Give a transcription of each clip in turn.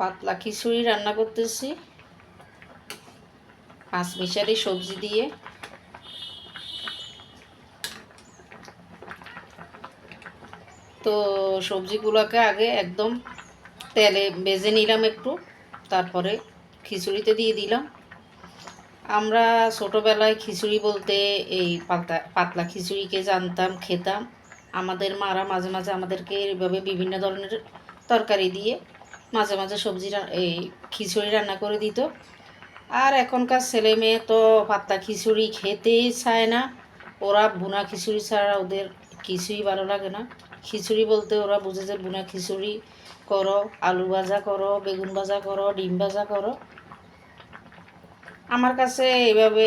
পাতলা খিচুড়ি রান্না করতেছি পাঁচমিশালি সবজি দিয়ে। তো সবজিগুলোকে আগে একদম তেলে ভেজে নিলাম একটু, তারপরে খিচুড়িতে দিয়ে দিলাম। আমরা ছোটোবেলায় খিচুড়ি বলতে এই পাতলা খিচুড়িকে জানতাম, খেতাম। আমাদের মারা মাঝে মাঝে আমাদেরকে এইভাবে বিভিন্ন ধরনের তরকারি দিয়ে মাঝে মাঝে এই খিচুড়ি রান্না করে দিত। আর এখনকার ছেলে মেয়ে তো পাতলা খিচুড়ি খেতেই চায় না। ওরা ভুনা খিচুড়ি ছাড়া ওদের কিছুই ভালো লাগে না। খিচুড়ি বলতে ওরা বুঝে যে ভুনা খিচুড়ি করো, আলু ভাজা করো, বেগুন ভাজা করো, ডিম ভাজা করো। আমার কাছে এইভাবে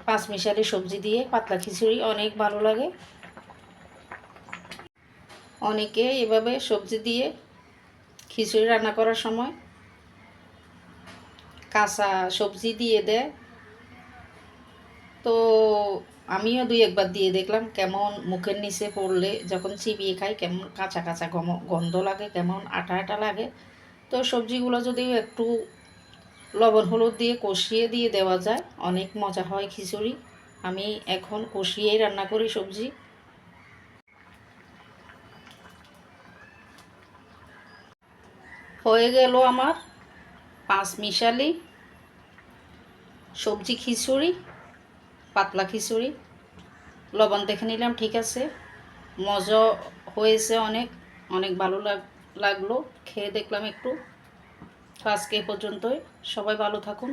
পাঁচমিশালি সবজি দিয়ে পাতলা খিচুড়ি অনেক ভালো লাগে। অনেকে এভাবে সবজি দিয়ে খিচুড়ি রান্না করার সময় কাঁচা সবজি দিয়ে দেয়। তো আমিও দুই একবার দিয়ে দেখলাম কেমন মুখের নিচে পড়লে যখন চিবিয়ে খাই কেমন কাঁচা কাঁচা গন্ধ লাগে, কেমন আটা আটা লাগে। তো সবজিগুলো যদি একটু লবণ হলুদ দিয়ে কষিয়ে দিয়ে দেওয়া যায় অনেক মজা হয় খিচুড়ি। আমি এখন কষিয়েই রান্না করি সবজি। হয়ে গেল আমার পাঁচমিশালি সবজি খিচুড়ি, পাতলা খিচুড়ি। লবণ দেখে নিলাম ঠিক আছে, মজা হয়েছে অনেক, অনেক ভালো লাগলো। খেয়ে দেখলাম একটু। তো আজকে এ পর্যন্তই, সবাই ভালো থাকুন।